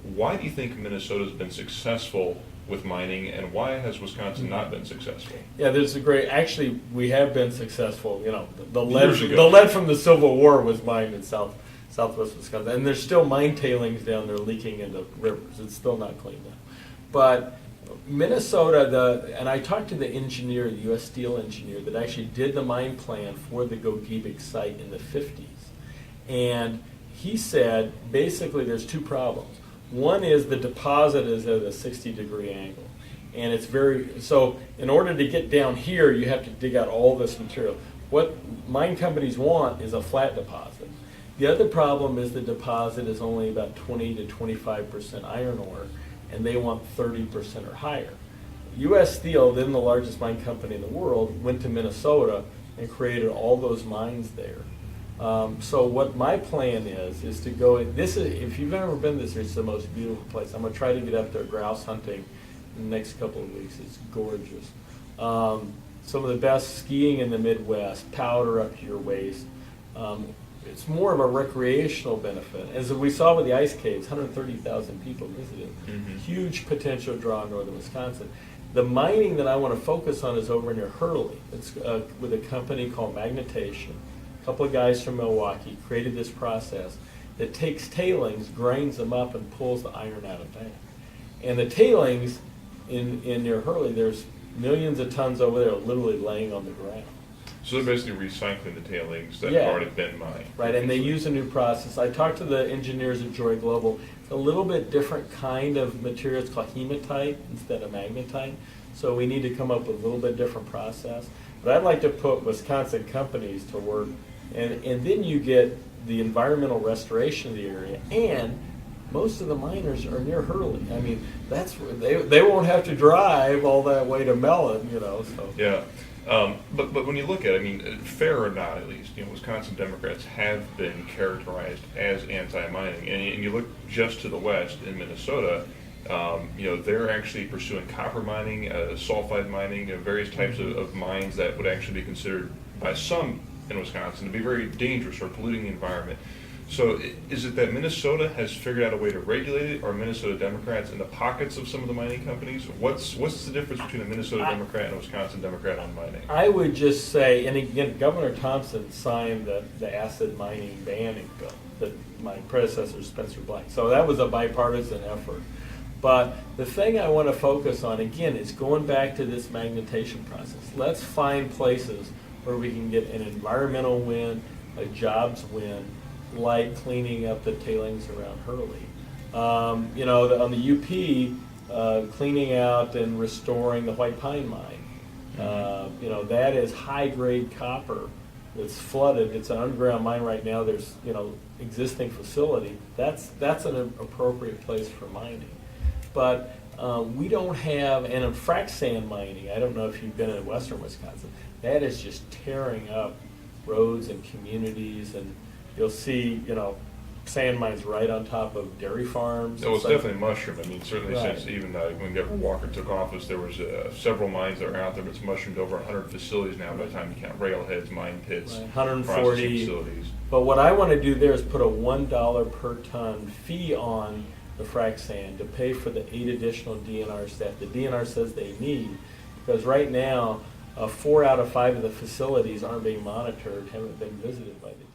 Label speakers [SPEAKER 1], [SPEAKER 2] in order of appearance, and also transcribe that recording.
[SPEAKER 1] Why do you think Minnesota's been successful with mining, and why has Wisconsin not been successful?
[SPEAKER 2] Yeah, there's a great. Actually, we have been successful. You know, the
[SPEAKER 1] Years
[SPEAKER 2] lead,
[SPEAKER 1] ago.
[SPEAKER 2] the lead from the Civil War was mined in southwest Wisconsin, and there's still mine tailings down there leaking into rivers. It's still not cleaned up. But Minnesota, and I talked to the engineer, the U.S. Steel engineer that actually did the mine plan for the Gogebic site in the 50s, and he said basically there's two problems. One is the deposit is at a 60-degree angle, and it's so in order to get down here, you have to dig out all this material. What mine companies want is a flat deposit. The other problem is the deposit is only about 20 to 25% iron ore, and they want 30% or higher. U.S. Steel, then the largest mine company in the world, went to Minnesota and created all those mines there. So what my plan is to go. If you've ever been this, it's the most beautiful place. I'm gonna try to get up there grouse hunting in the next couple of weeks. It's gorgeous. Some of the best skiing in the Midwest, powder up to your waist. It's more of a recreational benefit. As we saw with the ice caves, 130,000 people visited. Mm-hmm. Huge potential draw in northern Wisconsin. The mining that I want to focus on is over near Hurley. It's with a company called Magnetation. A couple of guys from Milwaukee created this process that takes tailings, grinds them up, and pulls the iron out of that. And the tailings in near Hurley, there's millions of tons over there literally laying on the ground.
[SPEAKER 1] So they're basically recycling the tailings that
[SPEAKER 2] Yeah.
[SPEAKER 1] have already been mined.
[SPEAKER 2] Right, and they use a new process. I talked to the engineers at Joy Global. It's a little bit different kind of material. It's called hematite instead of magnetite. So we need to come up with a little bit different process. But I'd like to put Wisconsin companies to work, and then you get the environmental restoration of the area, and most of the miners are near Hurley. I mean, that's where they won't have to drive all that way to Mellon, you know. So
[SPEAKER 1] Yeah. But when you look at it, I mean, fair or not, at least, Wisconsin Democrats have been characterized as anti-mining, and you look just to the west in Minnesota, they're actually pursuing copper mining, sulfide mining, various types of mines that would actually be considered by some in Wisconsin to be very dangerous or polluting the environment. So is it that Minnesota has figured out a way to regulate it, or Minnesota Democrats in the pockets of some of the mining companies? What's the difference between a Minnesota Democrat and a Wisconsin Democrat on mining?
[SPEAKER 2] I would just say, and again, Governor Thompson signed the acid mining banning bill that my predecessor, Spencer Black. So that was a bipartisan effort. But the thing I want to focus on, again, is going back to this magnetation process. Let's find places where we can get an environmental win, a jobs win, like cleaning up the tailings around Hurley. On the UP, cleaning out and restoring the White Pine Mine. That is high-grade copper that's flooded. It's an underground mine right now. There's, existing facility. That's an appropriate place for mining. But we don't have, and in frac sand mining, I don't know if you've been in western Wisconsin, that is just tearing up roads and communities, and you'll see, sand mines right on top of dairy farms.
[SPEAKER 1] It's definitely mushroomed. I mean, certainly
[SPEAKER 2] Right.
[SPEAKER 1] since even when Governor Walker took office, there was several mines that were out there, but it's mushroomed over 100 facilities now by the time you count railheads, mine pits,
[SPEAKER 2] Right,
[SPEAKER 1] processing
[SPEAKER 2] 140
[SPEAKER 1] facilities.
[SPEAKER 2] But what I want to do there is put a $1 per ton fee on the frac sand to pay for the 8 additional DNR staff the DNR says they need, because right now 4 out of 5 of the facilities aren't being monitored, haven't been visited by the